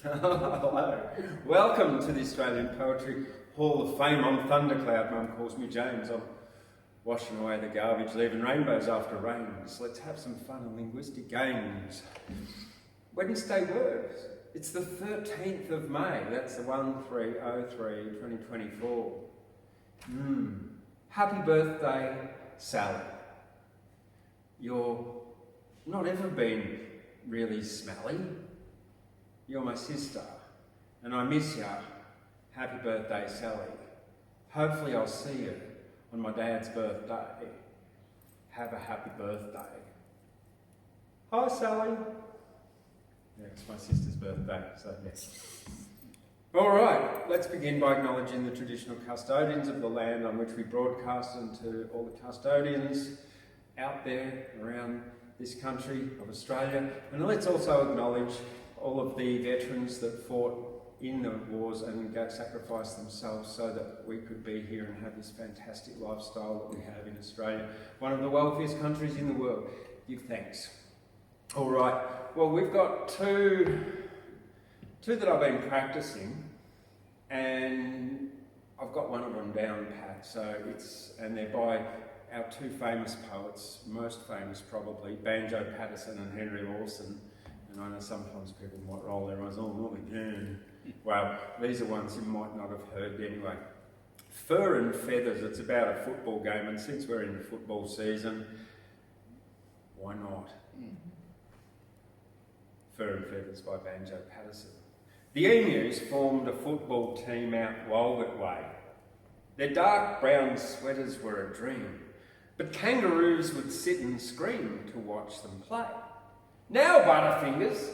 Hello. Welcome to the Australian Poetry Hall of Fame. I'm Thundercloud. Mum calls me James. I'm washing away the garbage, leaving rainbows after rain. So let's have some fun and linguistic games. Wednesday words. It's the 13th of May. That's the 13/03/2024. Happy birthday, Sally. You're not ever been really smelly. You're my sister, and I miss ya. Happy birthday, Sally. Hopefully I'll see you on my dad's birthday. Have a happy birthday. Hi, Sally. Yeah, it's my sister's birthday, so yes. All right, let's begin by acknowledging the traditional custodians of the land on which we broadcast, and to all the custodians out there around this country of Australia. And let's also acknowledge all of the veterans that fought in the wars and sacrificed themselves so that we could be here and have this fantastic lifestyle that we have in Australia, one of the wealthiest countries in the world. Give thanks. All right, well, we've got two that I've been practicing, and I've got one of them down pat, and they're by our two famous poets, most famous probably, Banjo, Paterson and Henry Lawson. And I know sometimes people might roll their eyes, oh, not again. Well, these are ones you might not have heard anyway. Fur and Feathers, it's about a football game, and since we're in the football season, why not? Fur and Feathers by Banjo Paterson. The Emus formed a football team out Walgett way. Their dark brown sweaters were a dream, but kangaroos would sit and scream to watch them play. Now, Butterfingers,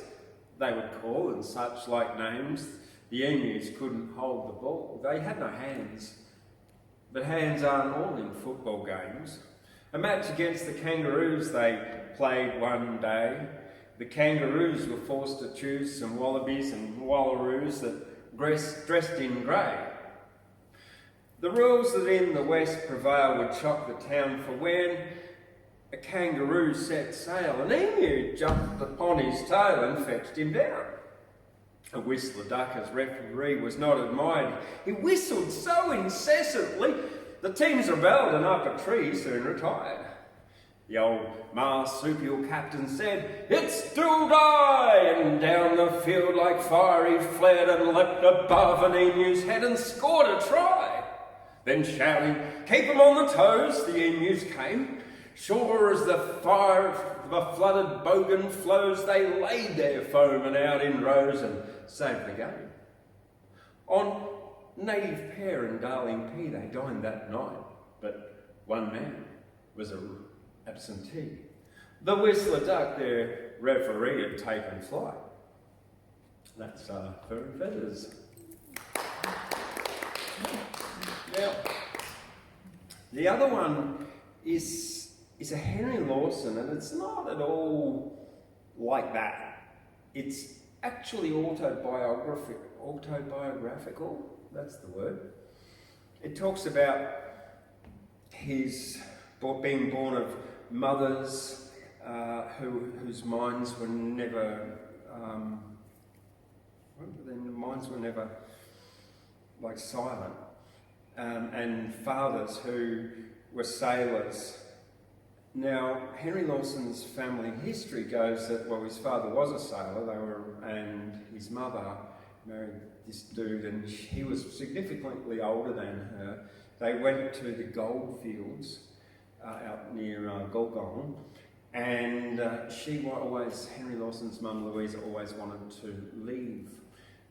they would call, and such like names. The Emus couldn't hold the ball. They had no hands, but hands aren't all in football games. A match against the kangaroos they played one day. The kangaroos were forced to choose some wallabies and wallaroos that dressed in grey. The rules that in the West prevail would shock the town, for when a kangaroo set sail, an emu jumped upon his tail and fetched him down. A whistler duck as referee was not admired. He whistled so incessantly, the teams rebelled and up a tree soon retired. The old marsupial captain said, "It's do die!" And down the field like fire he fled and leapt above an emu's head and scored a try. Then shouting, "Keep 'em on the toes," the emus came. Sure as the fire of a flooded bogan flows, they laid their foemen out in rows and saved the game. On native pear and darling pea they dined that night, but one man was an absentee. The whistler duck, their referee, had taken flight. That's Fur and Feathers. Now, the other one is a Henry Lawson, and it's not at all like that. It's actually autobiographical, that's the word. It talks about his being born of mothers whose minds were never, like silent, and fathers who were sailors. Now, Henry Lawson's family history goes that, well, his father was a sailor, and his mother married this dude, and he was significantly older than her. They went to the gold fields out near Golgong, and Henry Lawson's mum, Louisa, always wanted to leave.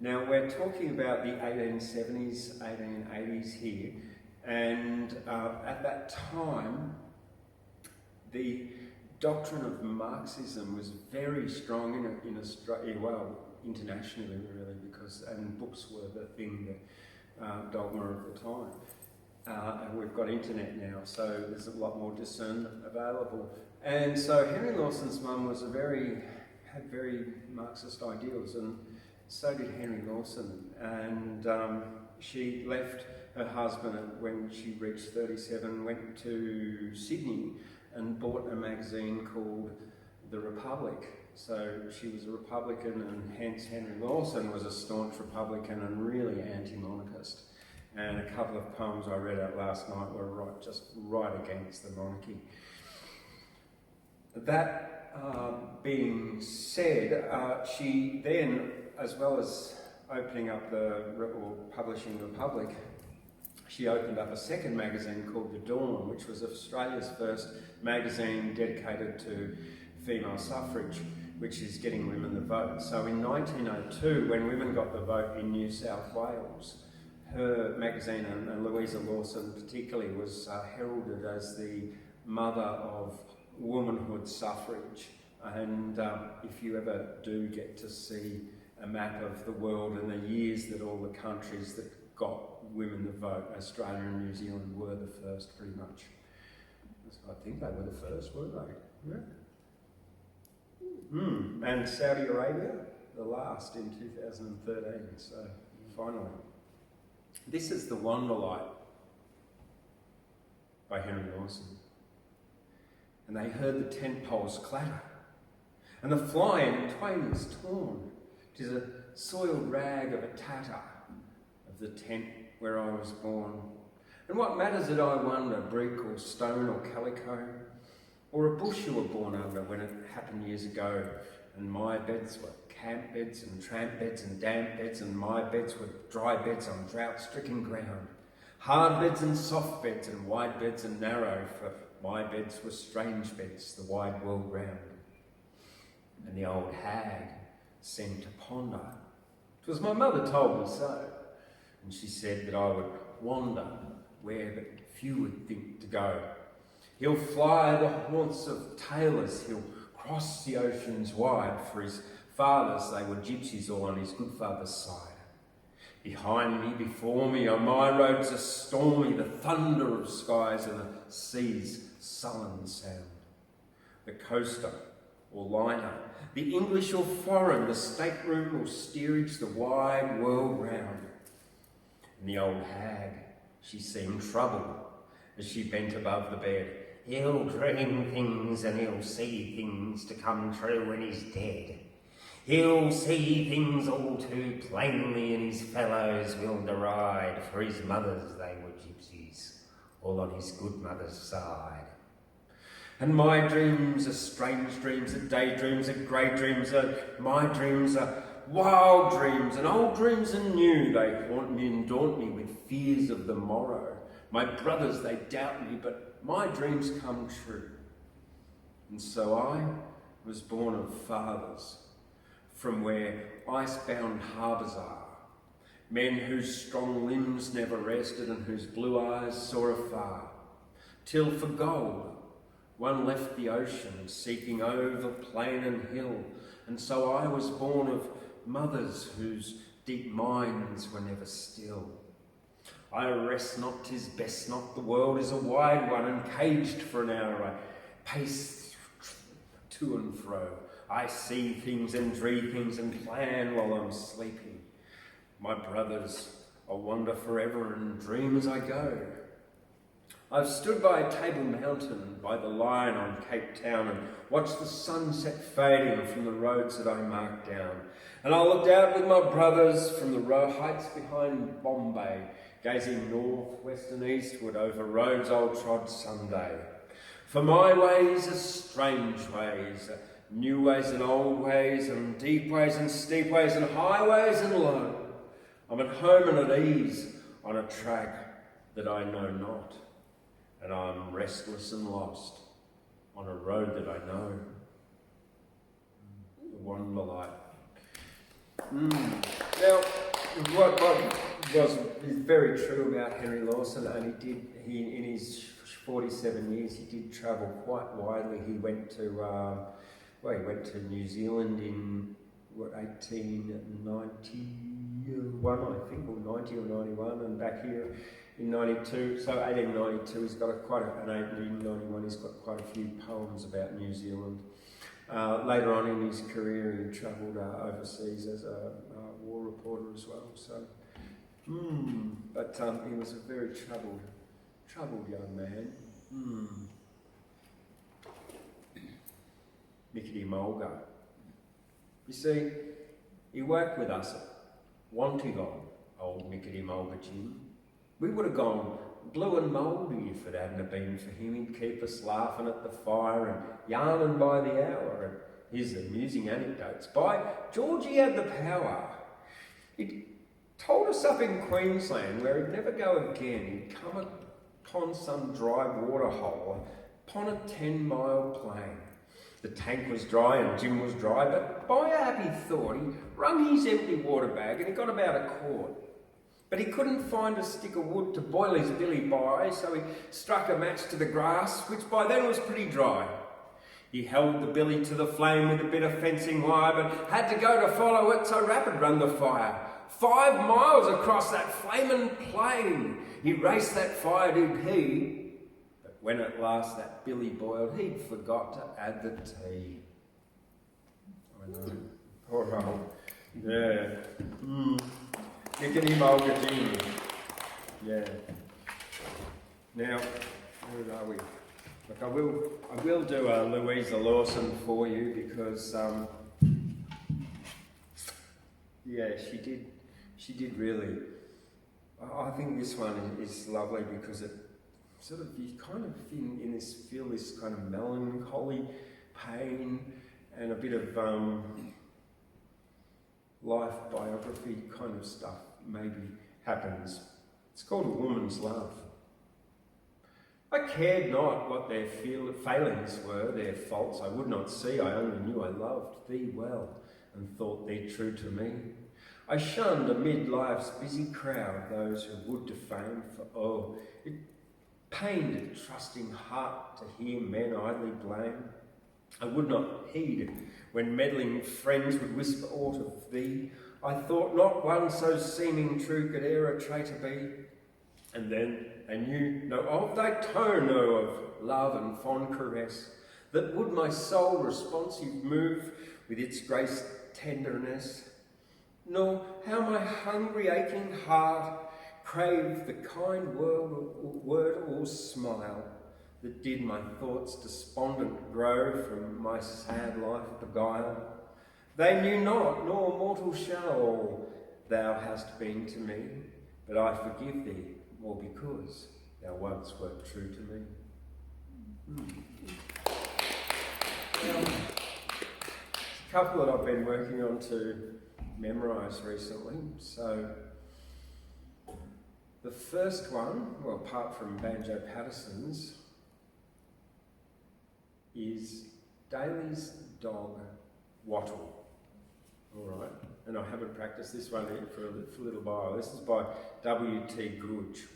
Now, we're talking about the 1870s, 1880s here, and at that time, the doctrine of Marxism was very strong in Australia, well, internationally really, and books were the thing, the dogma of the time. And we've got internet now, so there's a lot more discernment available. And so Henry Lawson's mum had very Marxist ideals, and so did Henry Lawson. And she left her husband when she reached 37, went to Sydney and bought a magazine called The Republic, So she was a Republican, and hence Henry Lawson was a staunch Republican and really anti-monarchist. And a couple of poems I read out last night were right against the monarchy. That being said, she then, as well as opening up or publishing the Republic, she opened up a second magazine called The Dawn, which was Australia's first magazine dedicated to female suffrage, which is getting women the vote. So in 1902, when women got the vote in New South Wales, her magazine, and Louisa Lawson particularly, was heralded as the mother of womanhood suffrage. And if you ever do get to see a map of the world and the years that all the countries that got women the vote, Australia and New Zealand were the first pretty much. I think they were the first, weren't they? Yeah. And Saudi Arabia, the last in 2013, so finally. This is the Wanderlight by Henry Lawson. And they heard the tent poles clatter, and the fly in twain is torn. 'Tis a soiled rag of a tatter of the tent where I was born. And what matters it, I wonder, brick or stone or calico, or a bush you were born under when it happened years ago, and my beds were camp beds and tramp beds and damp beds, and my beds were dry beds on drought-stricken ground, hard beds and soft beds and wide beds and narrow, for my beds were strange beds, the wide world round. And the old hag seemed to ponder. 'Twas my mother told me so, and she said that I would wander where but few would think to go. He'll fly the haunts of tailors, he'll cross the oceans wide, for his fathers, they were gypsies all on his good father's side. Behind me, before me, on my roads are stormy, the thunder of skies and the sea's sullen sound. The coaster or liner, the English or foreign, the stateroom or steerage, the wide world round. And the old hag, she seemed troubled as she bent above the bed. He'll dream things and he'll see things to come true when he's dead. He'll see things all too plainly, and his fellows will deride, for his mothers, they were gypsies, all on his good mother's side. And my dreams are strange dreams, are daydreams, are grey dreams, my dreams are wild dreams, and old dreams are new. They haunt me and daunt me with fears of the morrow. My brothers, they doubt me, but my dreams come true. And so I was born of fathers, from where ice-bound harbours are, men whose strong limbs never rested and whose blue eyes saw afar, till for gold one left the ocean, seeking over plain and hill. And so I was born of mothers whose deep minds were never still. I rest not, 'tis best not, the world is a wide one, and caged for an hour I pace to and fro. I see things and dream things and plan while I'm sleeping. My brothers, I'll wander forever and dream as I go. I've stood by Table Mountain, by the line on Cape Town, and watched the sunset fading from the roads that I marked down. And I looked out with my brothers from the heights behind Bombay, gazing north, west and eastward over roads I'll trod someday. For my ways are strange ways, new ways and old ways, and deep ways and steep ways, and highways and low. I'm at home and at ease on a track that I know not, and I'm restless and lost on a road that I know. The Wanderlight. Now, what was very true about Henry Lawson, and he in his 47 years, he did travel quite widely. He went to New Zealand in 1891, I think, or 90 or 91, and back here in 92. So 1892, he's got and 1891, he's got quite a few poems about New Zealand. Later on in his career, he travelled overseas as a war reporter as well. So, but he was a very troubled young man. Mickety Mulga. You see, he worked with us at Wanderlight, old Mickety Mulga Jim. We would have gone blue and mouldy if it hadn't have been for him. He'd keep us laughing at the fire and yarning by the hour. And his amusing anecdotes. By George, he had the power. He'd told us up in Queensland where he'd never go again. He'd come upon some dry water hole upon a 10-mile plain. The tank was dry and Jim was dry, but by a happy thought, he wrung his empty water bag and he got about a quart. But he couldn't find a stick of wood to boil his billy by, so he struck a match to the grass, which by then was pretty dry. He held the billy to the flame with a bit of fencing wire, but had to go to follow it, so rapid run the fire. 5 miles across that flaming plain. He raced that fire, did he? But when at last that billy boiled, he'd forgot to add the tea. I know. Poor old. Yeah. Mickety Mulga Jim. Yeah. Now, where are we? Look, I will do a Louisa Lawson for you because, yeah, she did really. I think this one is lovely because it sort of, you kind of feel this kind of melancholy, pain, and a bit of life biography kind of stuff maybe happens. It's called A Woman's Love. I cared not what their failings were, their faults I would not see. I only knew I loved thee well and thought thee true to me. I shunned amid life's busy crowd those who would defame, for oh, it pained a trusting heart to hear men idly blame. I would not heed when meddling friends would whisper aught of thee. I thought not one so seeming true could e'er a traitor be. And then they knew no of thy tone, no of love and fond caress, that would my soul responsive move with its grace tenderness, nor how my hungry aching heart craved the kind word or smile that did my thoughts despondent grow from my sad life beguile. They knew not, nor mortal shall, all thou hast been to me, but I forgive thee more because thou once wert true to me. There's a couple that I've been working on to memorise recently. So the first one, well, apart from Banjo Paterson's, is Daly's dog Wattle. All right, and I haven't practiced this one for a little while. This is by W.T. Gooch.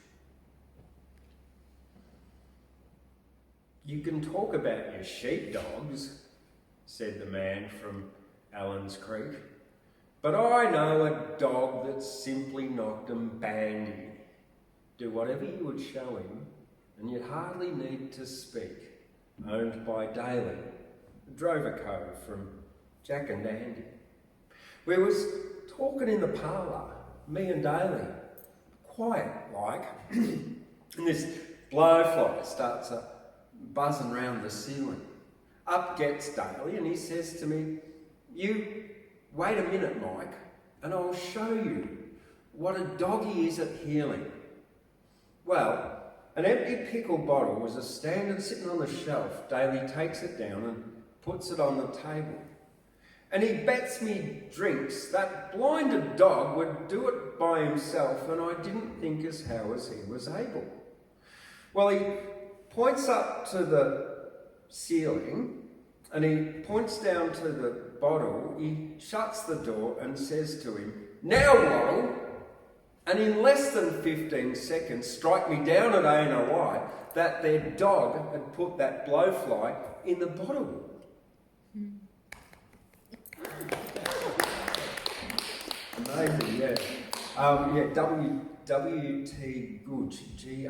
You can talk about your sheepdogs, said the man from Allen's Creek, but I know a dog that simply knocked 'em bandy. Do whatever you would show him, and you'd hardly need to speak. Owned by Daly, a drover cove from Jack and Dandy. We was talking in the parlour, me and Daly, quiet like, and this blowfly starts buzzing round the ceiling. Up gets Daly and he says to me, "You wait a minute, Mike, and I'll show you what a doggy is at healing." Well, an empty pickle bottle was a standard sitting on the shelf. Daly takes it down and puts it on the table. And he bets me drinks that blinded dog would do it by himself, and I didn't think as how as he was able. Well, he points up to the ceiling and he points down to the bottle. He shuts the door and says to him, "Now, Wattle," and in less than 15 seconds strike me down at A&OI that their dog had put that blowfly in the bottle. Amazing, yeah. W.T. Gooch, Goodge,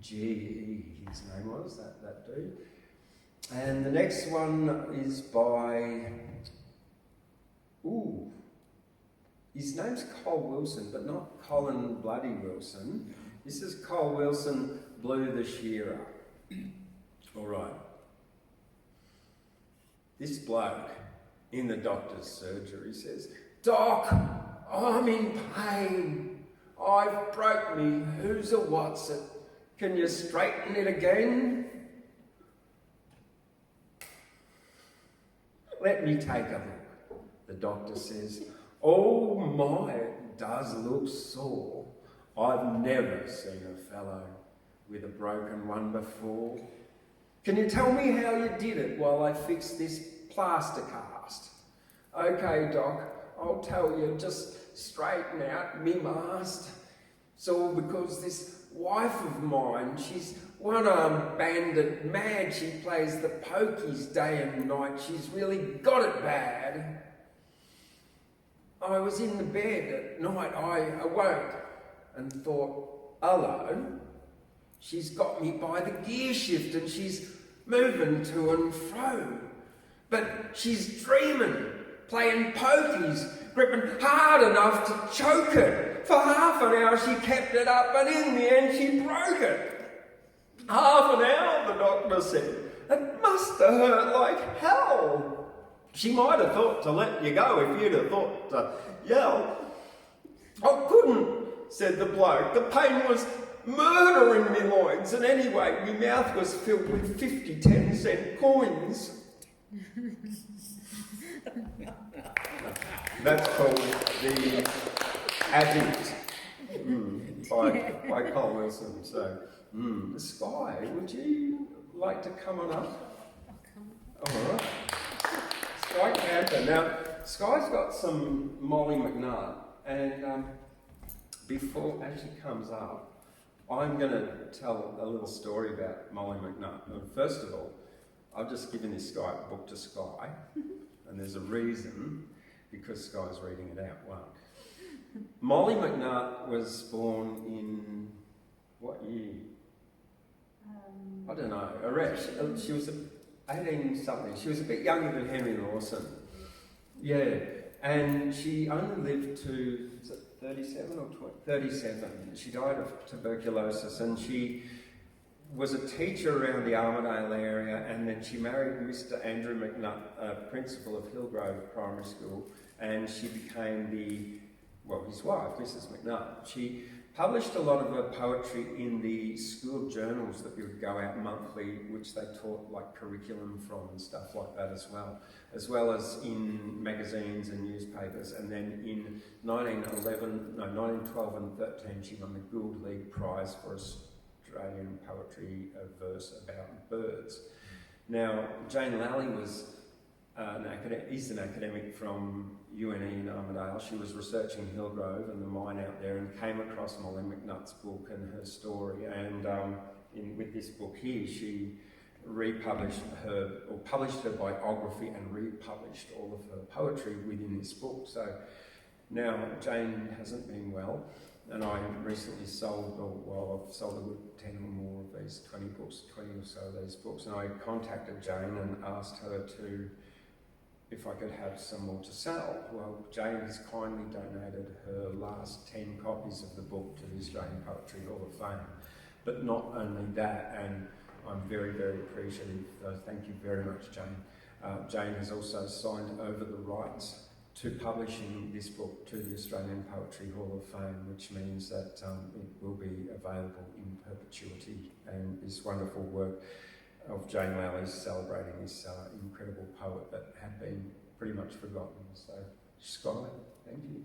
his name was, that dude. And the next one is by, his name's Cole Wilson, but not Colin Bloody Wilson. This is Cole Wilson, Blue the Shearer. All right. This bloke in the doctor's surgery says, "Doc, I'm in pain. I've broke me who's a what's it. Can you straighten it again?" "Let me take a look," the doctor says. "Oh my, it does look sore. I've never seen a fellow with a broken one before. Can you tell me how you did it while I fix this plaster cast?" "Okay, Doc, I'll tell you, just straighten out me mast. It's all because this wife of mine, she's one-armed bandit mad. She plays the pokies day and night. She's really got it bad. I was in the bed at night, I awoke and thought, hello, she's got me by the gear shift and she's moving to and fro. But she's dreaming, playing pokies, gripping hard enough to choke it. For half an hour she kept it up, and in the end she broke it." "Half an hour," the doctor said. "It must have hurt like hell. She might have thought to let you go if you'd have thought to yell." "I couldn't," said the bloke. "The pain was murdering me loins, and anyway, my mouth was filled with 50 10-cent coins." That's called The Addict by Cole Wilson. So, Skye, would you like to come on up? All right. Skye Camper. Now, Skye's got some Mollie McNutt, and as she comes up, I'm going to tell a little story about Mollie McNutt. And first of all, I've just given this book to Skye, and there's a reason, because Skye's reading it out loud. Mollie McNutt was born in what year? I don't know. She was 18-something. She was a bit younger than Henry Lawson. Yeah, and she only lived to, is it 37 or 20? 37. She died of tuberculosis, and she was a teacher around the Armidale area, and then she married Mr. Andrew McNutt, principal of Hillgrove Primary School, and she became his wife, Mrs. McNutt. She published a lot of her poetry in the school journals that would go out monthly, which they taught like curriculum from and stuff like that as well as in magazines and newspapers. And then in 1912 and 13, she won the Gould League Prize for Australian poetry verse about birds. Now, Jane Lally was is an academic from UNE in Armidale. She was researching Hillgrove and the mine out there, and came across Mollie McNutt's book and her story. And with this book here, she published her biography and republished all of her poetry within this book. So now Jane hasn't been well, and I recently I've sold a good 10 or more of these 20 or so of these books, and I contacted Jane and asked her if I could have some more to sell. Well, Jane has kindly donated her last 10 copies of the book to the Australian Poetry Hall of Fame. But not only that, and I'm very, very appreciative, thank you very much, Jane. Jane has also signed over the rights to publishing this book to the Australian Poetry Hall of Fame, which means that it will be available in perpetuity. And this wonderful work of Jane Lally's celebrating this incredible poet that had been pretty much forgotten. So, Skye, thank you.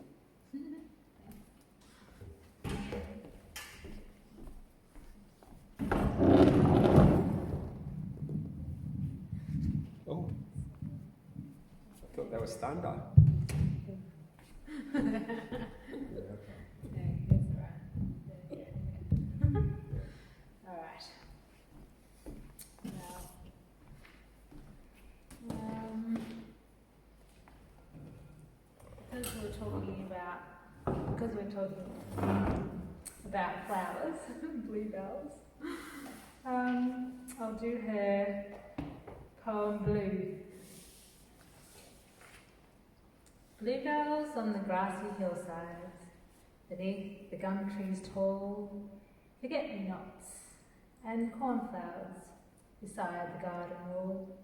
Oh, I thought that was thunder. Because we're talking about flowers, bluebells, I'll do her poem Blue. Bluebells on the grassy hillsides, beneath the gum trees tall, forget-me-nots, and cornflowers beside the garden wall.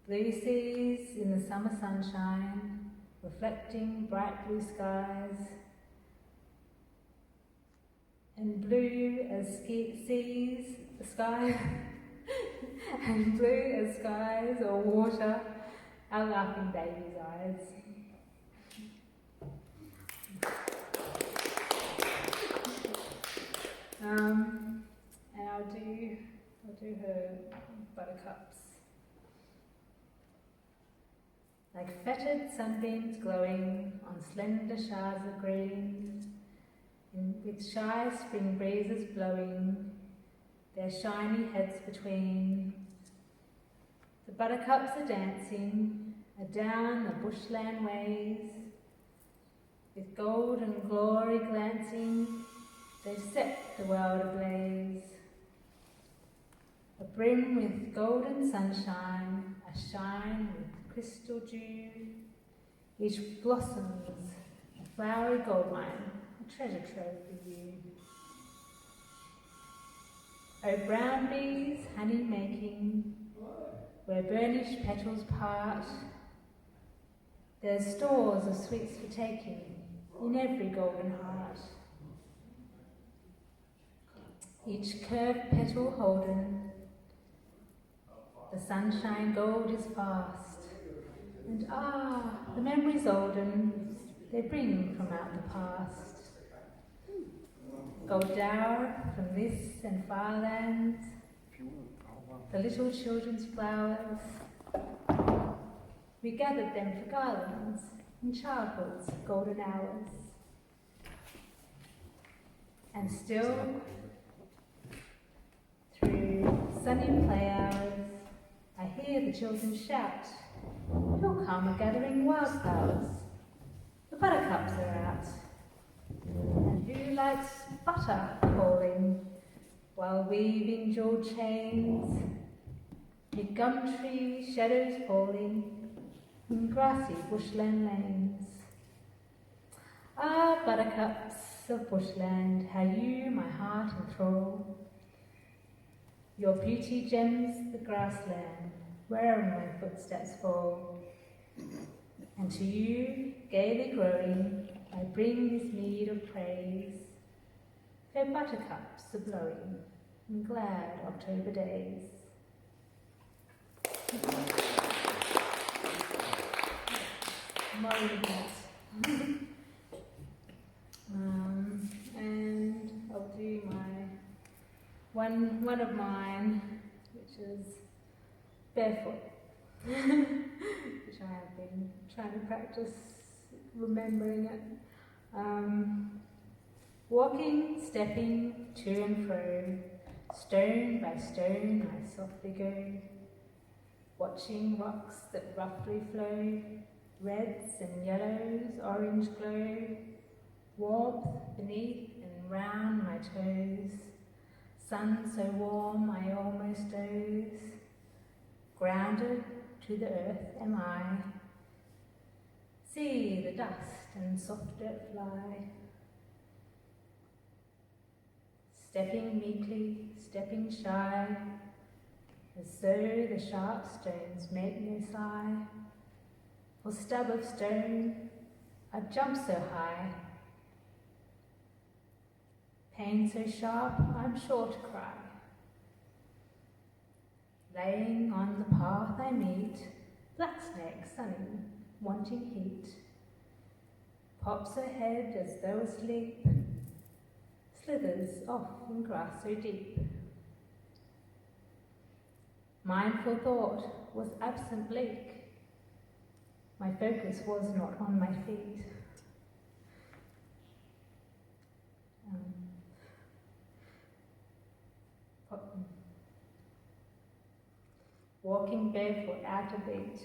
Blue seas in the summer sunshine, reflecting bright blue skies, and blue as seas, the sky, and blue as skies or water, our laughing baby's eyes. And I'll do her Buttercups. Like fettered sunbeams glowing on slender shards of green, with shy spring breezes blowing, their shiny heads between. The buttercups are dancing adown the bushland ways, with gold and glory glancing, they set the world ablaze. Abrim with golden sunshine, ashine with crystal dew, each blossoms a flowery gold mine, a treasure trove for you. O brown bees, honey making, where burnished petals part, there's stores of sweets for taking in every golden heart. Each curved petal holden, the sunshine gold is fast, and the memories olden, they bring from out the past. Gold dower from this and far lands, the little children's flowers, we gathered them for garlands in childhood's golden hours. And still, through sunny play hours, I hear the children shout, "Who'll come a-gathering wildflowers? The buttercups are out." And who likes butter calling, while weaving jewelled chains, mid gumtree shadows falling, in grassy bushland lanes? Ah, buttercups of bushland, how you my heart enthrall. Your beauty gems the grassland, wherever my footsteps fall. And to you, gaily growing, I bring this meed of praise. Fair buttercups are blowing in glad October days. Mollie and I'll do my one of mine, which is Barefoot, which I have been trying to practice remembering it. Walking, stepping to and fro, stone by stone I softly go, watching rocks that roughly flow, reds and yellows, orange glow, warmth beneath and round my toes, sun so warm I almost doze, grounded to the earth am I, see the dust and soft dirt fly, stepping meekly, stepping shy, as though the sharp stones make no sigh, for stub of stone, I've jumped so high. Pain so sharp, I'm sure to cry. Laying on the path I meet, black snake sunny, wanting heat. Pops her head as though asleep, slithers off in grass so deep. Mindful thought was absent bleak. My focus was not on my feet. Walking barefoot out of beat,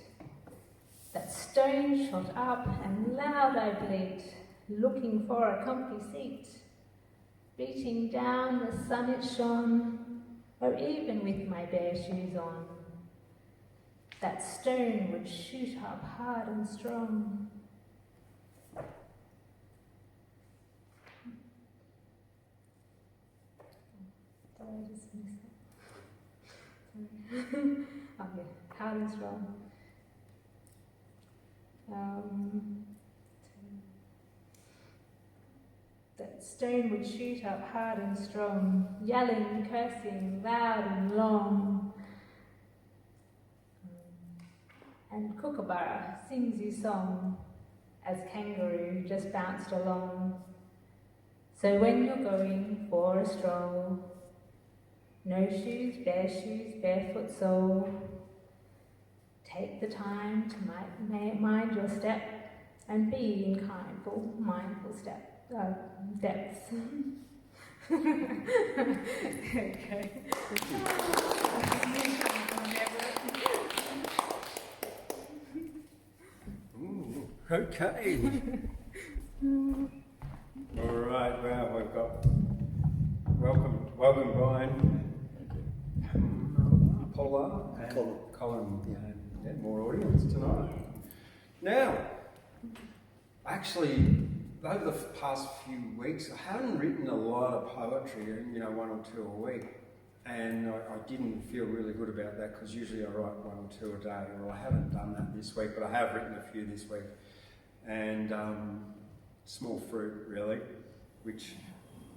that stone shot up and loud I bleat, looking for a comfy seat. Beating down the sun it shone, or even with my bare shoes on, that stone would shoot up hard and strong. Did I just miss that? Sorry. Oh yeah, hard and strong. That stone would shoot up hard and strong, yelling, cursing, loud and long. And Kookaburra sings his song as Kangaroo just bounced along. So when you're going for a stroll, no shoes, barefoot sole, take the time to mind your step and be in mindful depths. Okay. Ooh, okay. All right, well, we've got welcome Brian, Paula, and Colin. Yeah, more audience tonight. Now, actually, over the past few weeks, I haven't written a lot of poetry, one or two a week, and I didn't feel really good about that because usually I write one or two a day. Well, I haven't done that this week, but I have written a few this week, and small fruit really, which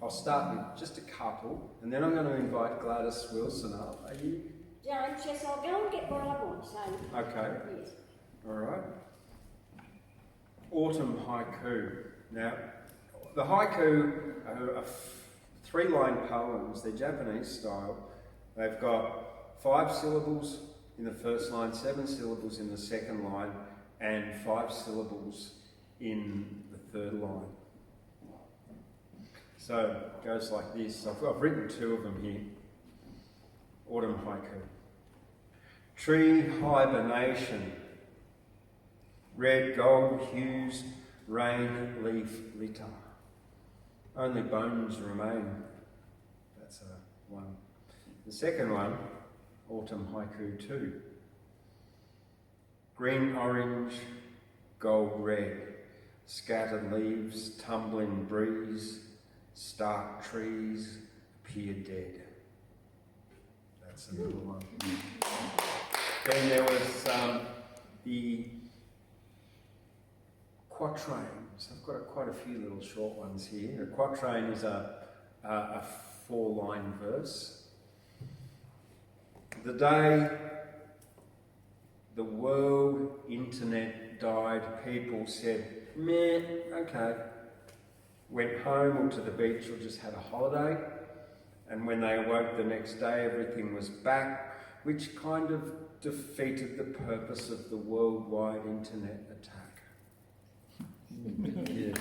I'll start with just a couple, and then I'm going to invite Gladys Wilson up. Are you? Yeah, yes, I'll go and get what I want, so... Okay. Yes. All right. Autumn Haiku. Now, the haiku are three-line poems. They're Japanese style. They've got 5 syllables in the first line, 7 syllables in the second line, and 5 syllables in the third line. So it goes like this. I've written 2 of them here. Autumn Haiku. Tree hibernation. Red gold hues, rain leaf litter. Only bones remain. That's one. The second one, Autumn Haiku 2. Green orange, gold red. Scattered leaves, tumbling breeze. Stark trees appear dead. That's another one. Then there was the quatrains. I've got quite a few little short ones here. A quatrain is a 4-line verse. The day the world internet died, people said, meh, okay. Went home or to the beach or just had a holiday. And when they awoke the next day, everything was back, which kind of defeated the purpose of the worldwide internet attack. Yeah.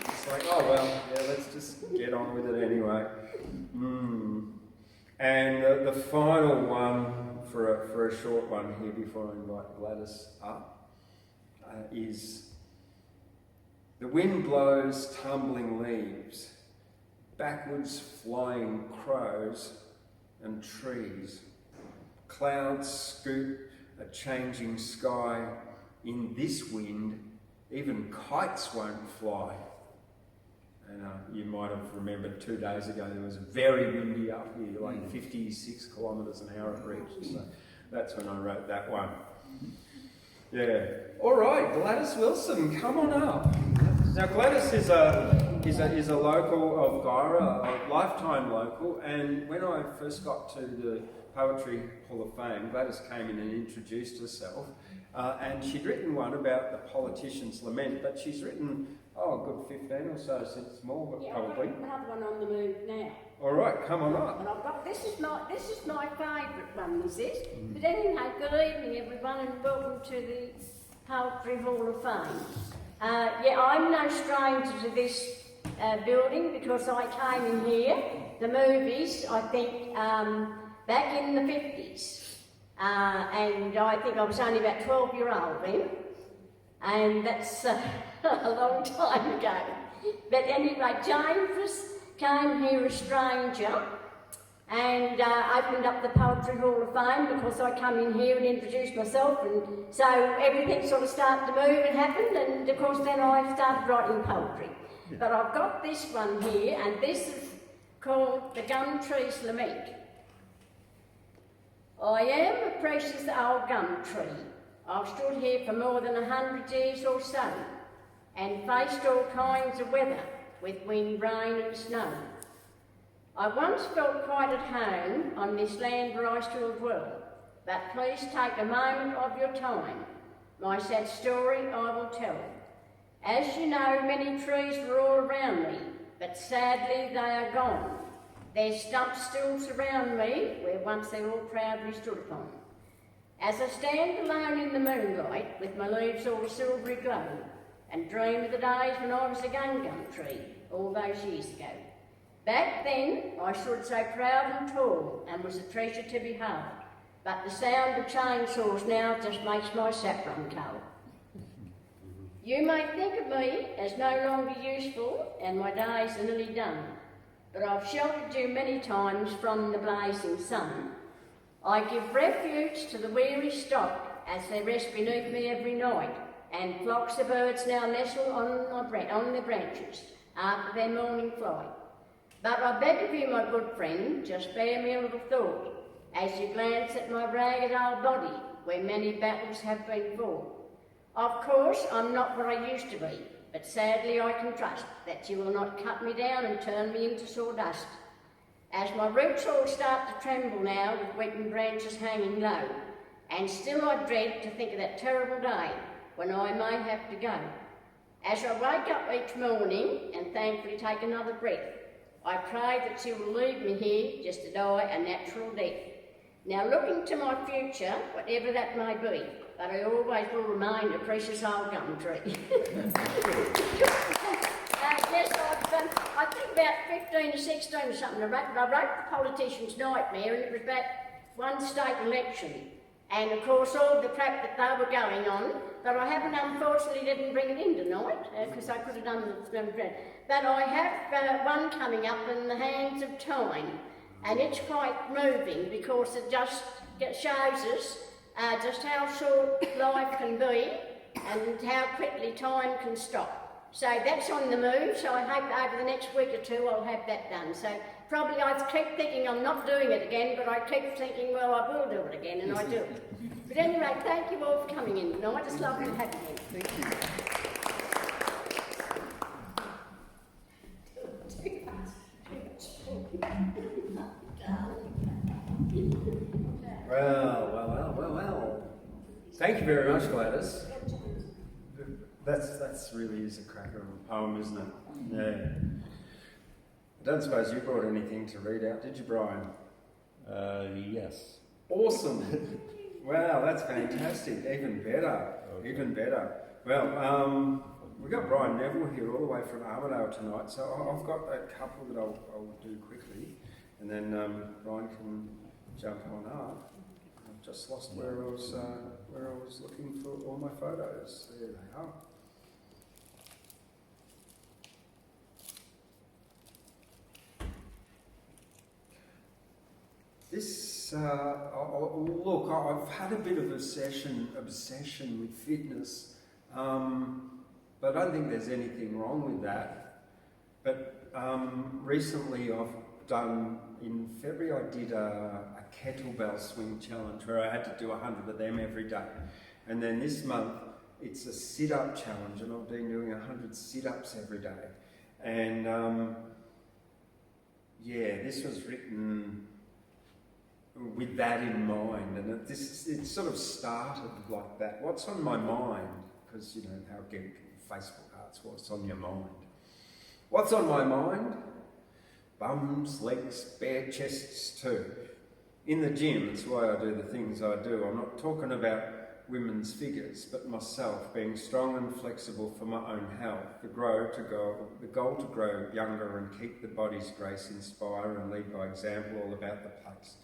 It's like, oh well, yeah, let's just get on with it anyway. And the final one, for a short one here before I invite Gladys up, is the wind blows tumbling leaves, backwards flying crows and trees. Clouds scoop a changing sky. In this wind, even kites won't fly. And you might have remembered 2 days ago there was very windy up here, like 56 kilometres an hour it reached. So that's when I wrote that one. Yeah. All right, Gladys Wilson, come on up. Now Gladys is a local of Gyra, a lifetime local, and when I first got to the Poetry Hall of Fame, Gladys came in and introduced herself, and she'd written one about the politician's lament, but she's written, a good 15 or so since more, but probably. I've got another one on the move now. All right, come on up. And I've got, this is my favourite one, this is. But anyway, good evening everyone and welcome to the Poetry Hall of Fame. I'm no stranger to this building because I came in here, the movies, I think, back in the 50s. And I think I was only about 12-year-old then. And that's a long time ago. But anyway, James came here a stranger and opened up the Poetry Hall of Fame because I come in here and introduced myself, and so everything sort of started to move and happened, and of course then I started writing poetry. Yeah. But I've got this one here, and this is called The Gumtree's Lament. I am a precious old gum tree. I've stood here for more than 100 years or so, and faced all kinds of weather, with wind, rain and snow. I once felt quite at home on this land where I still dwell, but please take a moment of your time. My sad story I will tell. As you know, many trees were all around me, but sadly they are gone. Their stumps still surround me, where once they all proudly stood upon. As I stand alone in the moonlight, with my leaves all a silvery glow, and dream of the days when I was a young gum tree, all those years ago. Back then, I stood so proud and tall, and was a treasure to behold, but the sound of chainsaws now just makes my sap run cold. You may think of me as no longer useful, and my days are nearly done, but I've sheltered you many times from the blazing sun. I give refuge to the weary stock as they rest beneath me every night, and flocks of birds now nestle on the branches after their morning flight. But I beg of you, my good friend, just spare me a little thought as you glance at my ragged old body where many battles have been fought. Of course, I'm not what I used to be, but sadly I can trust that you will not cut me down and turn me into sawdust. As my roots all start to tremble now with weeping branches hanging low, and still I dread to think of that terrible day when I may have to go. As I wake up each morning and thankfully take another breath, I pray that you will leave me here just to die a natural death. Now looking to my future, whatever that may be, but I always will remain a precious old gum tree. Yes, I think about 15 or 16 or something. I wrote The Politician's Nightmare, and it was about one state election. And of course all the crap that they were going on, but I haven't, unfortunately didn't bring it in tonight, because I could have done the but I have one coming up in the hands of time, and it's quite moving because it just shows us just how short life can be and how quickly time can stop. So that's on the move, so I hope over the next week or two I'll have that done. So probably I keep thinking I'm not doing it again, but I keep thinking, well, I will do it again, and I do it. But anyway, thank you all for coming in tonight. It's lovely to have you here. Thank you. Well. Thank you very much, Gladys. That's really is a cracker of a poem, isn't it? Yeah. I don't suppose you brought anything to read out, did you, Brian? Yes. Awesome. Wow, that's fantastic. Even better. Okay. Even better. Well, we've got Brian Neville here all the way from Armidale tonight, so I've got a couple that I'll do quickly, and then Brian can jump on up. I've just lost where I was looking for all my photos. There they are. This, look, I've had a bit of obsession with fitness, but I don't think there's anything wrong with that. But recently in February I did a kettlebell swing challenge where I had to do 100 of them every day. And then this month it's a sit-up challenge, and I've been doing 100 sit-ups every day. And this was written with that in mind, and it sort of started like that. What's on my mind? Because you know how Facebook asks what's on your mind. What's on my mind? Bums, legs, bare chests too. In the gym, that's why I do the things I do. I'm not talking about women's figures, but myself, being strong and flexible for my own health, the goal to grow younger and keep the body's grace, inspire and lead by example, all about the place.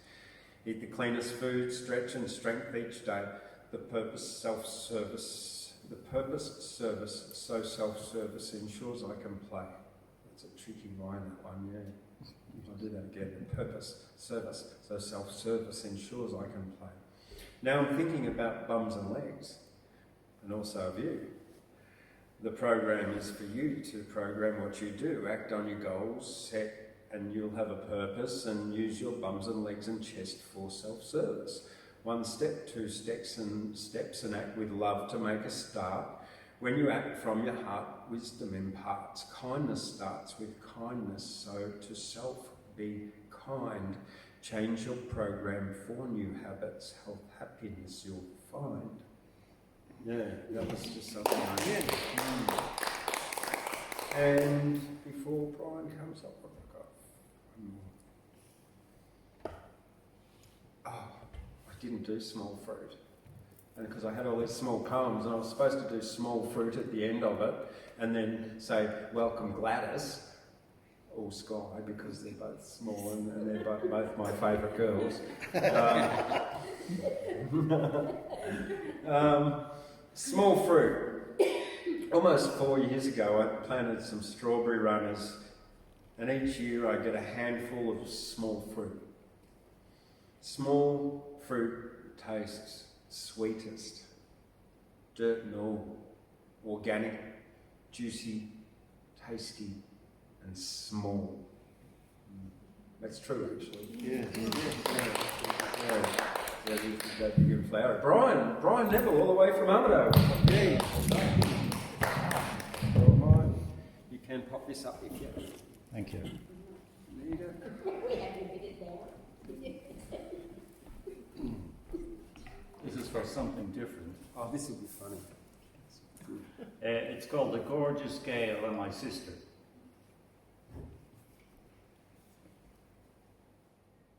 Eat the cleanest food, stretch and strength each day. The purpose, self-service. The purpose, service, so self-service ensures I can play. That's a tricky line, that one, yeah. I'll do that again. The purpose, service, so self-service ensures I can play. Now I'm thinking about bums and legs, and also of you. The program is for you to program what you do, act on your goals, set and you'll have a purpose and use your bums and legs and chest for self-service. 1 step, 2 steps and act with love to make a start. When you act from your heart, wisdom imparts. Kindness starts with kindness, so to self be kind. Change your program for new habits, health, happiness you'll find. Yeah, that was just something I did. And before Brian comes up, I've got one more. I didn't do small fruit. And because I had all these small poems, and I was supposed to do small fruit at the end of it, and then say, welcome Gladys, or Skye, because they're both small and they're both my favourite girls. Small fruit. Almost 4 years ago, I planted some strawberry runners, and each year I get a handful of small fruit. Small fruit tastes sweetest, dirt and all, organic, juicy, tasty, and small. That's true, actually. Yeah. That big flower. Brian Neville, all the way from Armidale. Yeah. You can pop this up if you. Thank you. There you go. This is for something different. Oh, this will be funny. It's called The Gorgeous Gale and My Sister.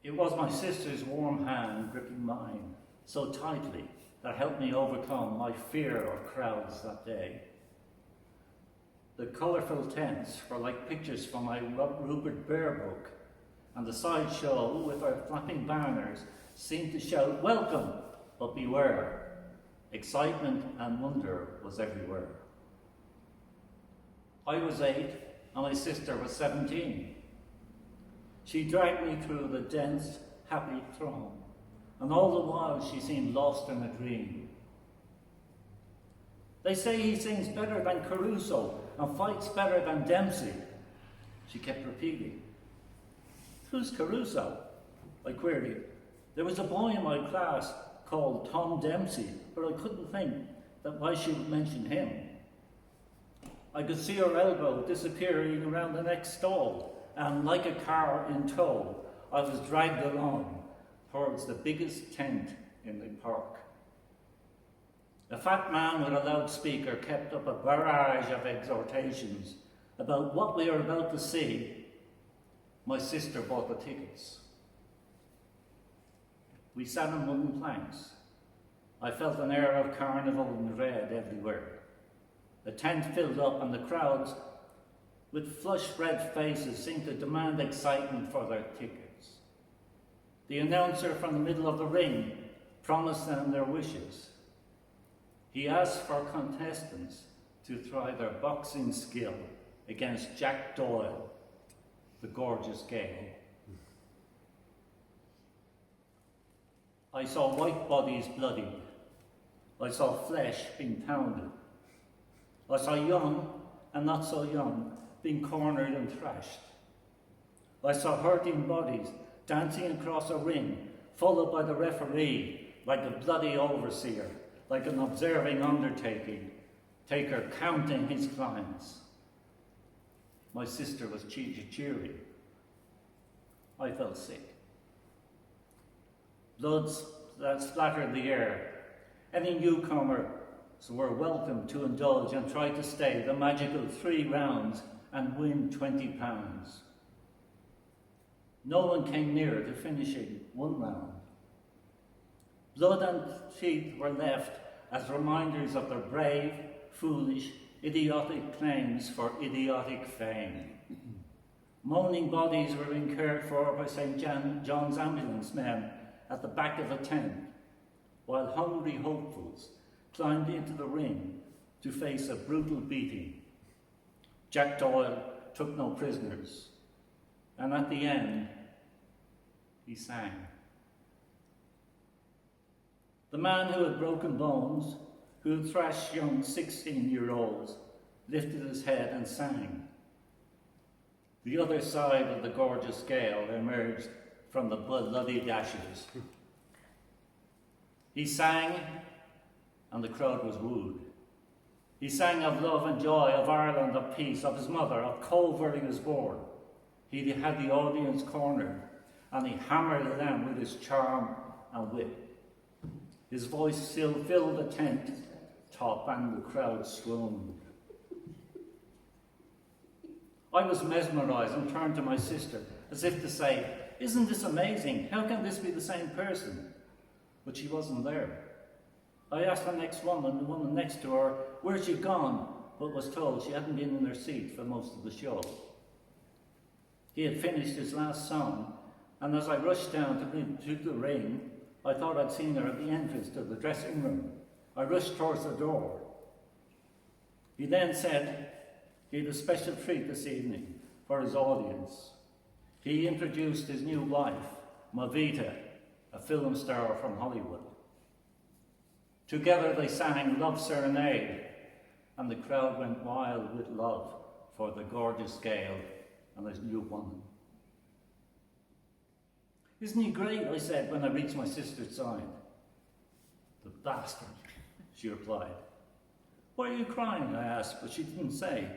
It was my sister's warm hand gripping mine so tightly that helped me overcome my fear of crowds that day. The colourful tents were like pictures from my Rupert Bear book, and the sideshow with our flapping banners seemed to shout, welcome, but beware. Excitement and wonder was everywhere. I was 8 and my sister was 17. She dragged me through the dense, happy throng, and all the while she seemed lost in a dream. They say he sings better than Caruso and fights better than Dempsey, she kept repeating. Who's Caruso? I queried. There was a boy in my class called Tom Dempsey, but I couldn't think that why she would mention him. I could see her elbow disappearing around the next stall, and like a car in tow, I was dragged along towards the biggest tent in the park. A fat man with a loudspeaker kept up a barrage of exhortations about what we were about to see. My sister bought the tickets. We sat on wooden planks. I felt an air of carnival and red everywhere. The tent filled up and the crowds with flushed red faces seemed to demand excitement for their tickets. The announcer from the middle of the ring promised them their wishes. He asked for contestants to try their boxing skill against Jack Doyle, the gorgeous Gale. I saw white bodies bloodied. I saw flesh being pounded. I saw young and not so young being cornered and thrashed. I saw hurting bodies dancing across a ring, followed by the referee like a bloody overseer, like an observing taker counting his clients. My sister was cheering. I felt sick. Blood that splattered the air. Any newcomers were welcome to indulge and try to stay the magical 3 rounds and win £20. No one came near to finishing 1 round. Blood and teeth were left as reminders of their brave, foolish, idiotic claims for idiotic fame. Moaning bodies were being cared for by St. John's ambulance men at the back of a tent, while hungry hopefuls climbed into the ring to face a brutal beating. Jack Doyle took no prisoners, and at the end, he sang. The man who had broken bones, who had thrashed young 16-year-olds, lifted his head and sang. The other side of the gorgeous gale emerged from the bloody dashes. He sang, and the crowd was wooed. He sang of love and joy, of Ireland, of peace, of his mother, of Cove where he was born. He had the audience cornered, and he hammered them with his charm and wit. His voice still filled the tent top, and the crowd swooned. I was mesmerised and turned to my sister, as if to say, "Isn't this amazing? How can this be the same person?" But she wasn't there. I asked the next woman, the woman next to her, where she'd gone, but was told she hadn't been in her seat for most of the show. He had finished his last song, and as I rushed down to the ring, I thought I'd seen her at the entrance to the dressing room. I rushed towards the door. He then said he had a special treat this evening for his audience. He introduced his new wife, Mavita, a film star from Hollywood. Together they sang Love Serenade, and the crowd went wild with love for the gorgeous Gale and his new woman. "Isn't he great?" I said when I reached my sister's side. "The bastard," she replied. "Why are you crying?" I asked, but she didn't say.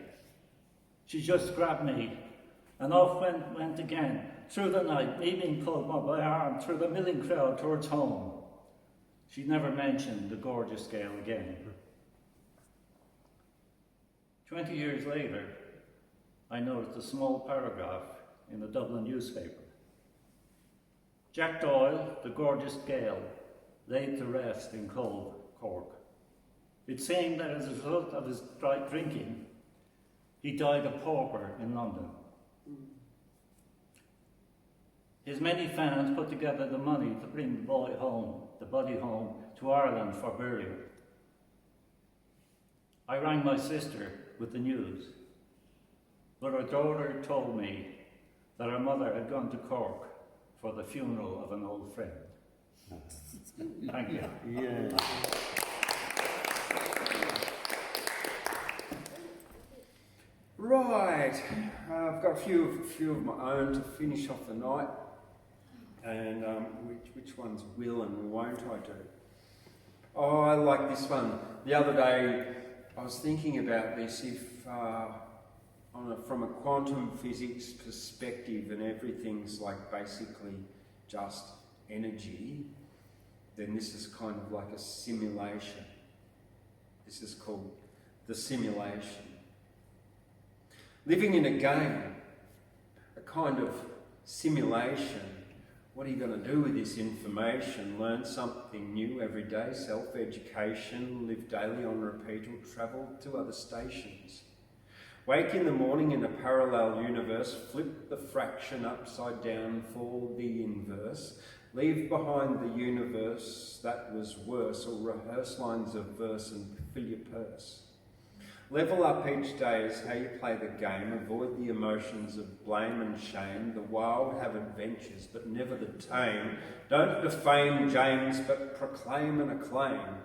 She just grabbed me, and off went again, through the night, me being pulled by my arm through the milling crowd towards home. She never mentioned the gorgeous Gale again. 20 years later, I noticed a small paragraph in the Dublin newspaper. Jack Doyle, the gorgeous Gale, laid to rest in Cove, Cork. It seemed that as a result of his drinking, he died a pauper in London. His many fans put together the money to bring the body home to Ireland for burial. I rang my sister with the news, but her daughter told me that her mother had gone to Cork for the funeral of an old friend. Thank you. Yeah. Right, I've got a few of my own to finish off the night, and which ones will and won't I do? Oh, I like this one. The other day, I was thinking about this. If from a quantum physics perspective, and everything's like basically just energy, then this is kind of like a simulation. This is called the simulation. Living in a game, a kind of simulation. What are you going to do with this information? Learn something new every day, self-education, live daily on repeat, or travel to other stations. Wake in the morning in a parallel universe, flip the fraction upside down for the inverse, leave behind the universe that was worse, or rehearse lines of verse and fill your purse. Level up each day is how you play the game. Avoid the emotions of blame and shame. The wild have adventures, but never the tame. Don't defame James, but proclaim and acclaim.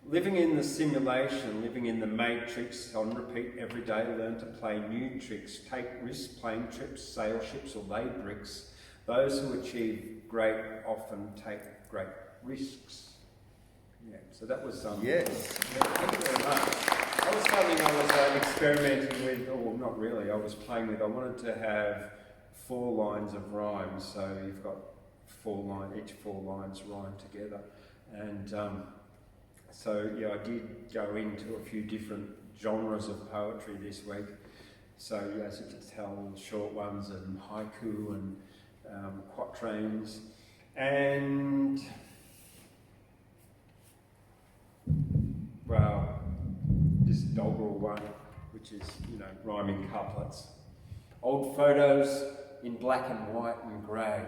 Living in the simulation, living in the matrix, on repeat every day. Learn to play new tricks. Take risks, plane trips, sail ships, or lay bricks. Those who achieve great often take great risks. Yeah, so that was Yes. Thank you very much. That was something I was experimenting with, or not really, I was playing with. I wanted to have 4 lines of rhyme, so you've got each 4 lines rhyme together. And so, yeah, I did go into a few different genres of poetry this week. So, yeah, as you can tell, short ones and haiku and quatrains. And, well, this doggerel one, which is, rhyming couplets. Old photos in black and white and grey.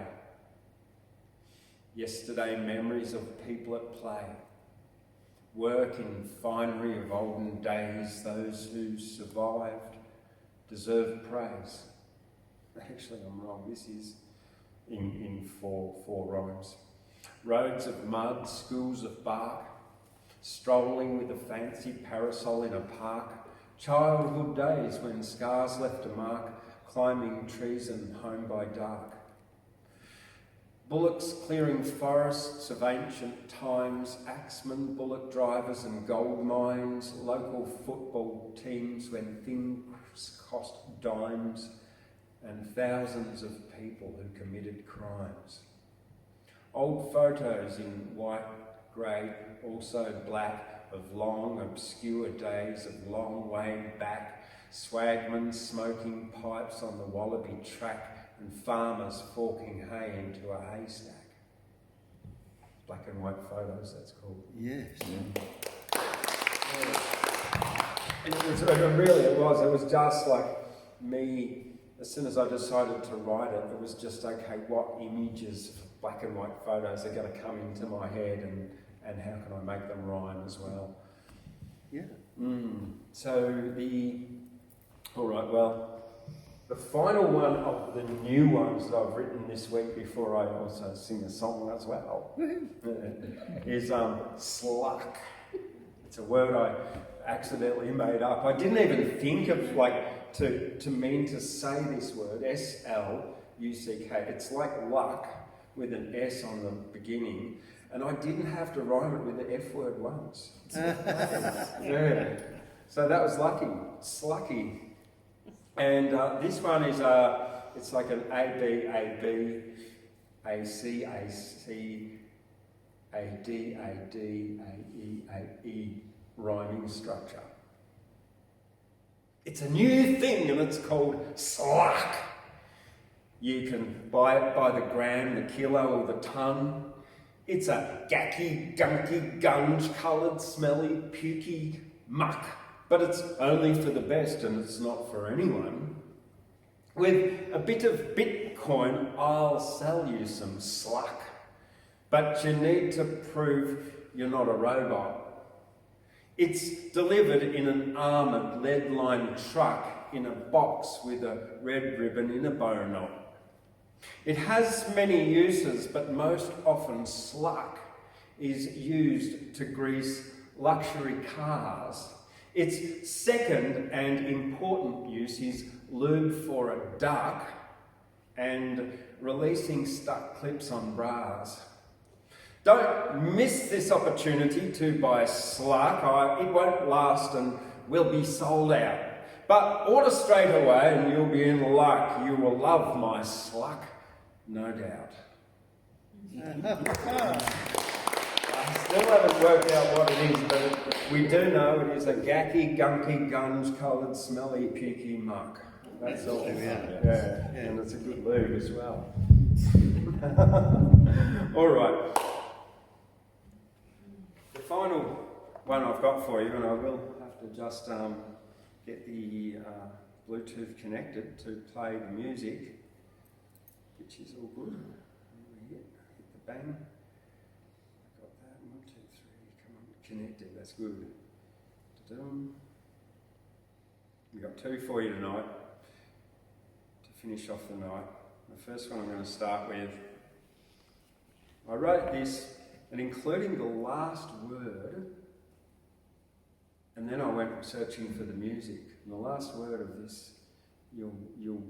Yesterday memories of people at play. Work in finery of olden days. Those who survived deserve praise. Actually, I'm wrong. This is in four rhymes. Roads of mud, schools of bark. Strolling with a fancy parasol in a park. Childhood days when scars left a mark. climbing trees and home by dark. Bullocks clearing forests of ancient times, axemen, bullock drivers and gold mines, local football teams when things cost dimes, and thousands of people who committed crimes. Old photos in white, grey, also black, of long, obscure days of long way back, swagmen smoking pipes on the Wallaby track, and farmers forking hay into a haystack. Black and white photos, that's called. Yes. It was just like me, as soon as I decided to write it, it was just, okay, what images, black and white photos are going to come into my head, and how can I make them rhyme as well? Yeah. The final one of the new ones that I've written this week, before I also sing a song as well, is SLUCK. It's a word I accidentally made up. I didn't even think of to mean to say this word, S-L-U-C-K. It's like luck with an S on the beginning, and I didn't have to rhyme it with the F word once. Yeah. So that was lucky, slucky. And this one is it's like an A, B, A, B, A, C, A, C, A, D, A, D, A, E, A, E rhyming structure. It's a new thing and it's called SLUCK. You can buy it by the gram, the kilo or the tonne. It's a gacky, gunky, gunge-coloured, smelly, pukey muck. But it's only for the best and it's not for anyone. With a bit of Bitcoin, I'll sell you some SLUCK. But you need to prove you're not a robot. It's delivered in an armoured, lead-lined truck in a box with a red ribbon in a bow knot. It has many uses, but most often SLUCK is used to grease luxury cars. Its second and important use is lube for a duck and releasing stuck clips on bras. Don't miss this opportunity to buy SLUCK. It won't last and will be sold out. But order straight away and you'll be in luck. You will love my SLUCK, no doubt. I still haven't worked out what it is, but we do know it is a gacky, gunky, gunge-coloured, smelly, pukey muck. That's all. Yeah. And it's a good lube as well. All right. The final one I've got for you, and I will have to just get the Bluetooth connected to play the music, which is all good. Hit the bang. Connected, that's good. We've got two for you tonight to finish off the night. The first one I'm going to start with, I wrote this, and including the last word, and then I went searching for the music. And the last word of this, you'll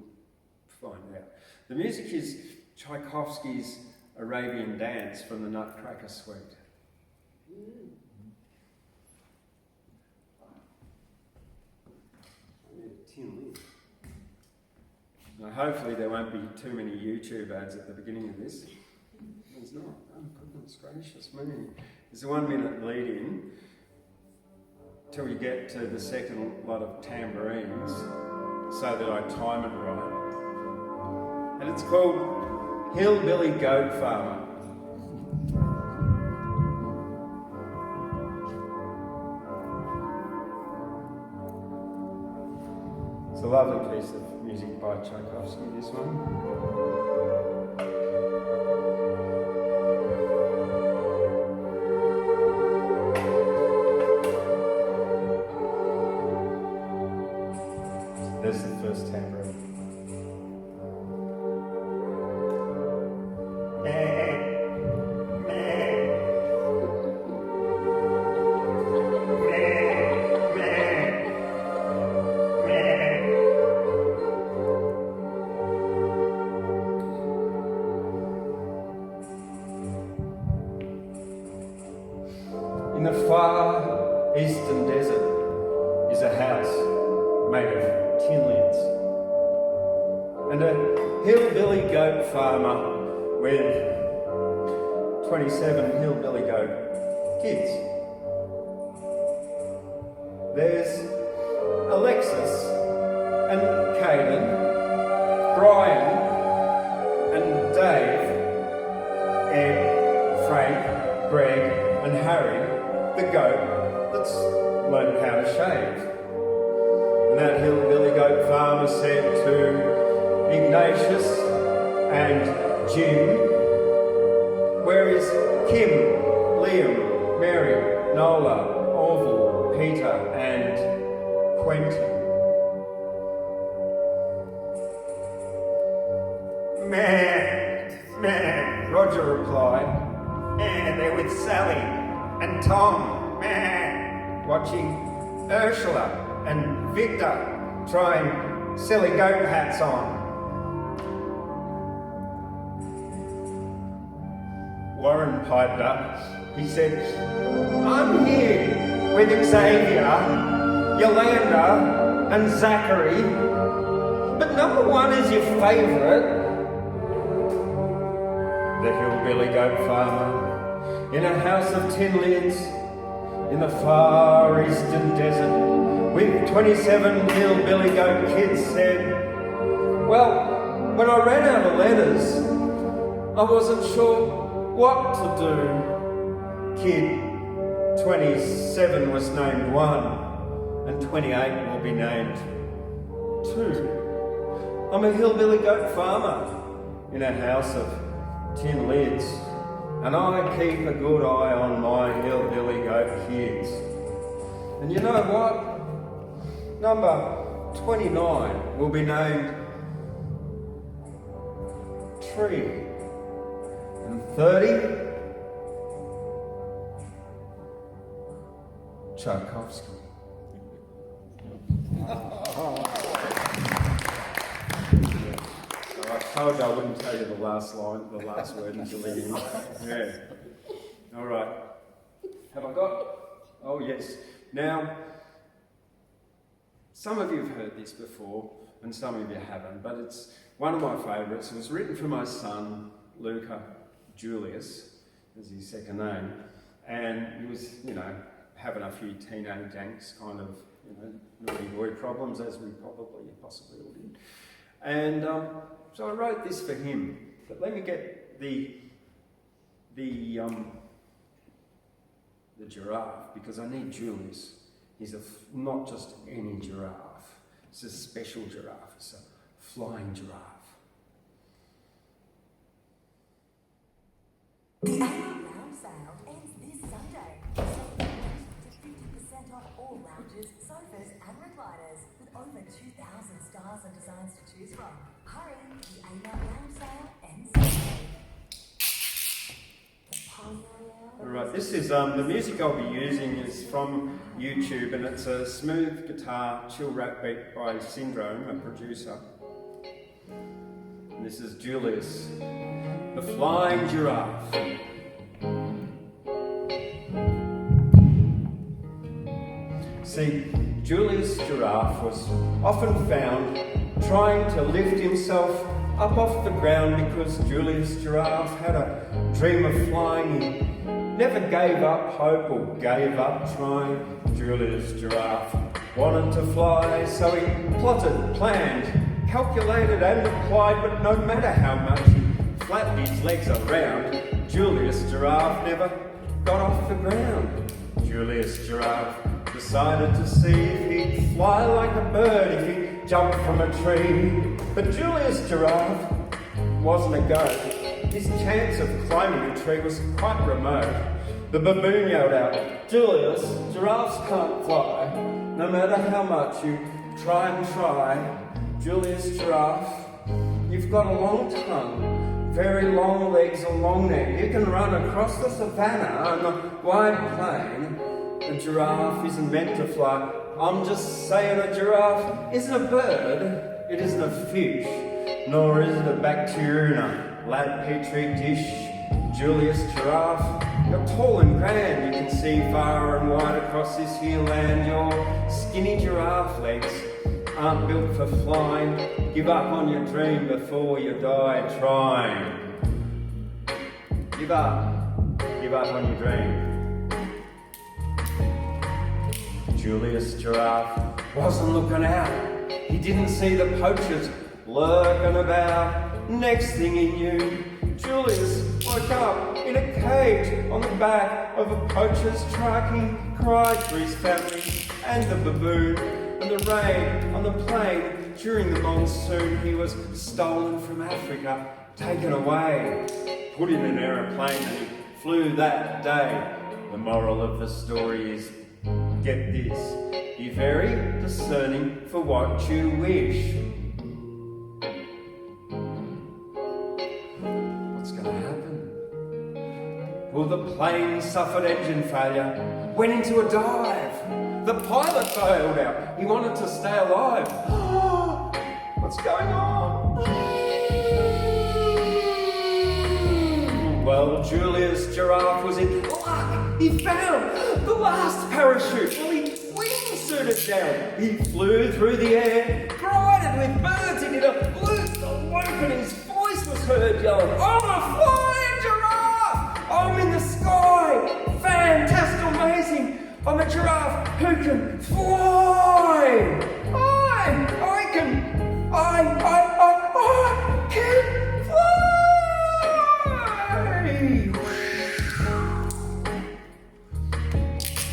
find out. The music is Tchaikovsky's Arabian Dance from the Nutcracker Suite. Now, hopefully there won't be too many YouTube ads at the beginning of this. There's not. Oh, goodness gracious me. There's a 1 minute lead in till we get to the second lot of tambourines so that I time it right. And it's called Hillbilly Goat Farmer. It's a lovely piece of music by Tchaikovsky, this one. There's the first tambourine. In the far eastern desert is a house made of tin lids. And a hillbilly goat farmer with 27 hillbilly goat kids. There's Alexis and Caden, Brian and Dave, Ed, Frank, Greg and Harry, the goat that's learned how to shave. And that hillbilly goat farmer said to Ignatius and Jim, "Where is Kim, Liam, Mary, Nola, Orville, Peter and Quentin?" "Man," Roger replied. "And they're with Sally and Tom, man, watching Ursula and Victor trying silly goat hats on." Warren piped up. He said, "I'm here with Xavier, Yolanda and Zachary, but number one is your favourite." The hillbilly goat farmer, in a house of tin lids, in the far eastern desert, with 27 hillbilly goat kids, said, "Well, when I ran out of letters, I wasn't sure what to do." Kid 27 was named 1, and 28 will be named 2. I'm a hillbilly goat farmer in a house of tin lids, and I keep a good eye on my hillbilly goat kids. And you know what? Number 29 will be named Tree, and 30, Tchaikovsky. I told you I wouldn't tell you the last line, the last word until the end. Yeah. All right. Have I got? Oh, yes. Now, some of you have heard this before, and some of you haven't, but it's one of my favourites. It was written for my son, Julius, is his second name, and he was, having a few teenage angst, kind of, naughty boy problems, as we possibly all did. And so I wrote this for him. But let me get the giraffe, because I need Julius. He's not just any giraffe. It's a special giraffe. It's a flying giraffe. The lounge sale ends this Sunday. To 50% off all lounges, sofas and recliners with over 2,000 styles and designs to choose from. Hurry, the A-Mount lounge sale ends Sunday. Alright, this is the music I'll be using is from YouTube, and it's a smooth guitar chill rap beat by Syndrome, a producer. And this is Julius, the flying giraffe. See, Julius Giraffe was often found trying to lift himself up off the ground because Julius Giraffe had a dream of flying. He never gave up hope or gave up trying. Julius Giraffe wanted to fly, so he plotted, planned, calculated and applied, but no matter how much he flapped his legs around, Julius Giraffe never got off the ground. Julius Giraffe decided to see if he'd fly like a bird if he jumped from a tree. But Julius Giraffe wasn't a goat. His chance of climbing a tree was quite remote. The baboon yelled out, "Julius, giraffes can't fly, no matter how much you try and try. Julius Giraffe, you've got a long tongue, very long legs, a long neck. You can run across the savannah on a wide plain. A giraffe isn't meant to fly. I'm just saying a giraffe isn't a bird. It isn't a fish, nor is it a bacteria in a lab petri dish. Julius Giraffe, you're tall and grand, you can see far and wide across this here land. Your skinny giraffe legs aren't built for flying. Give up on your dream before you die trying. Give up on your dream. Julius Giraffe wasn't looking out. He didn't see the poachers lurking about. Next thing he knew, Julius woke up in a cage on the back of a poacher's truck. He cried for his family and the baboon and the rain on the plain. During the monsoon, he was stolen from Africa, taken away, put in an aeroplane, and he flew that day. The moral of the story is, get this, be very discerning for what you wish. What's going to happen? Well, the plane suffered engine failure, went into a dive. The pilot bailed out. He wanted to stay alive. What's going on? Well, Julius Giraffe was in luck. He found the last parachute. Well, he wingsuited down. He flew through the air, glided with birds. He did a loop and his voice was heard yelling, "I'm a flying giraffe! I'm in the sky! Fantastic, amazing! I'm a giraffe who can fly! I can fly!"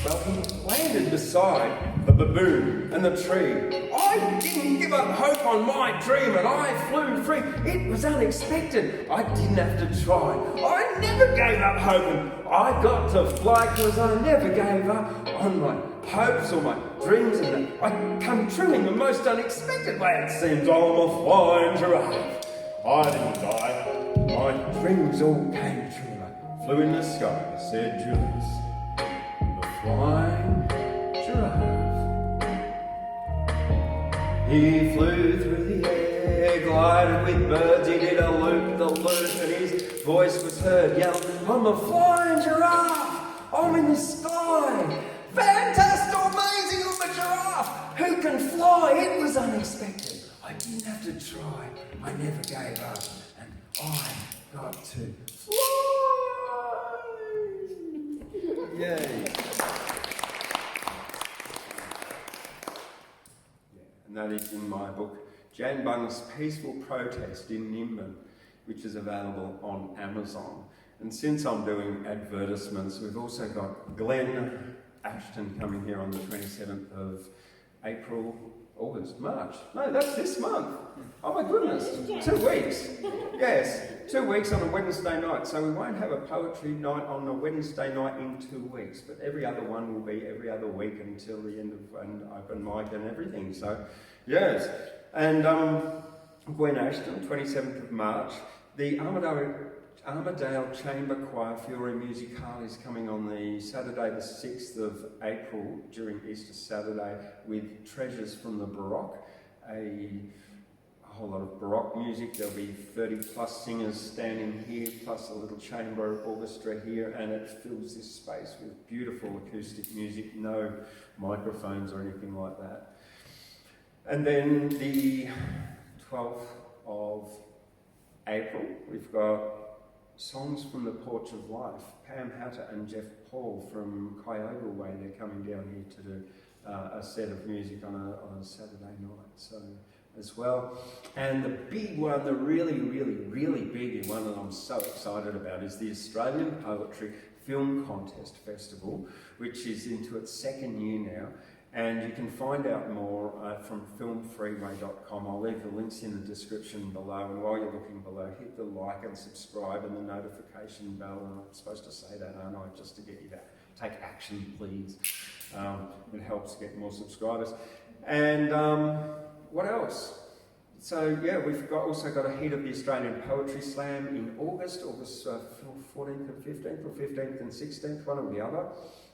Well, he landed beside the baboon and the tree. I didn't give up hope on my dream and I flew free. It was unexpected. I didn't have to try. I never gave up hoping. I got to fly because I never gave up on my hopes or my dreams, and I come true in the most unexpected way it seems. I'm a flying giraffe. I didn't die. My dreams all came true. I flew in the sky, said Julius, the flying giraffe. He flew through the air, glided with birds, he did a loop-the-loop, and his voice was heard yelling, "I'm a flying giraffe! I'm in the sky! Fantastic, amazing, I'm a giraffe who can fly!" It was unexpected. I didn't have to try. I never gave up, and I got to fly! Yay! And that is in my book, Jan Bung's Peaceful Protest in Nimbin, which is available on Amazon. And since I'm doing advertisements, we've also got Glenn Ashton coming here on the 27th of April, August, March. No, that's this month. Oh my goodness, 2 weeks. Yes, 2 weeks on a Wednesday night. So we won't have a poetry night on a Wednesday night in 2 weeks, but every other one will be every other week until the end of an open mic and everything. So, yes. And Gwen Ashton, 27th of March. The Armidale Chamber Choir Fiore Musicale is coming on the Saturday the 6th of April during Easter Saturday with Treasures from the Baroque, a whole lot of Baroque music. There'll be 30 plus singers standing here, plus a little chamber orchestra here, and it fills this space with beautiful acoustic music, no microphones or anything like that. And then the 12th of April, we've got Songs from the Porch of Life. Pam Hatter and Jeff Paul from Cuyahoga Way, they're coming down here to do a set of music on a Saturday night, so as well. And the big one, the really big one that I'm so excited about is the Australian Poetry Film Contest Festival, which is into its second year now. And you can find out more from filmfreeway.com. I'll leave the links in the description below. And while you're looking below, hit the like and subscribe and the notification bell. And I'm supposed to say that, aren't I? Just to get you to take action, please. It helps get more subscribers. And what else? So yeah, we've also got a heat of the Australian Poetry Slam in August 14th and 15th, or 15th and 16th, one or the other.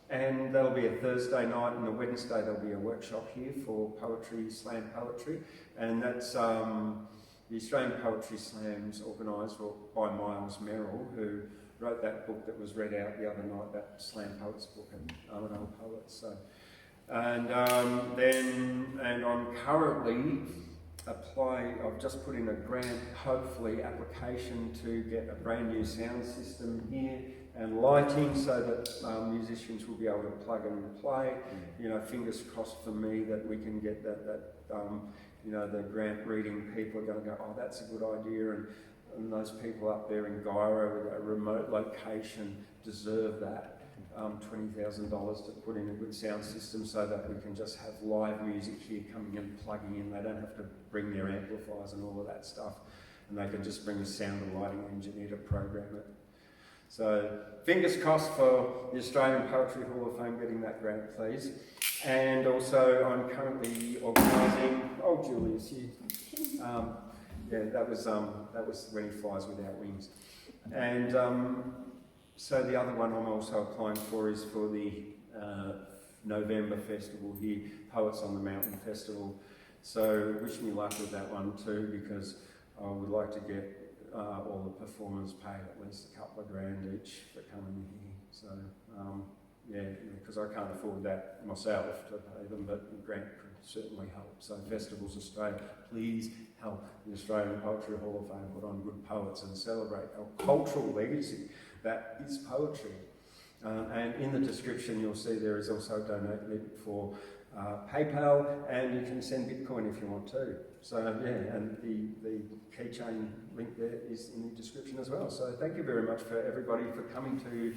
And that'll be a Thursday night, and a Wednesday there'll be a workshop here for poetry, slam poetry. And that's the Australian Poetry Slams organised by Miles Merrill, who wrote that book that was read out the other night, that Slam Poets book and Armidale Poets. So, and I'm currently I've just put in a grant, hopefully, application to get a brand new sound system here and lighting so that musicians will be able to plug and play. You know, fingers crossed for me that we can get you know, the grant reading people are going to go, oh, that's a good idea, and those people up there in Gyra with a remote location deserve that. $20,000 to put in a good sound system so that we can just have live music here coming in, plugging in. They don't have to bring their amplifiers and all of that stuff, and they can just bring a sound and lighting engineer to program it. So fingers crossed for the Australian Poetry Hall of Fame getting that grant, please. And also I'm currently organising, Julius, yeah, that was when he flies without wings. And so the other one I'm also applying for is for the November festival here, Poets on the Mountain Festival. So wish me luck with that one too, because I would like to get all the performers paid at least a couple of grand each for coming here. So yeah, because I can't afford that myself to pay them, but the grant could certainly help. So Festivals Australia, please help the Australian Poetry Hall of Fame put on good poets and celebrate our cultural legacy. That is poetry. And in the description you'll see there is also a donate link for PayPal, and you can send Bitcoin if you want to. So yeah, and the keychain link there is in the description as well. So thank you very much for everybody for coming to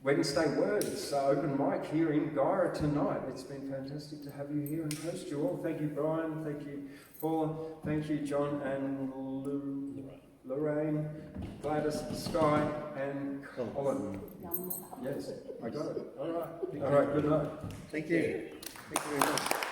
Wednesday Words open mic here in Gyra tonight. It's been fantastic to have you here and host you all. Thank you, Brian. Thank you, Paula. Thank you, John and Lorraine, Gladys, Skye, and Colin. Yes, I got it. All right. All right, good night. Thank you. Thank you very much.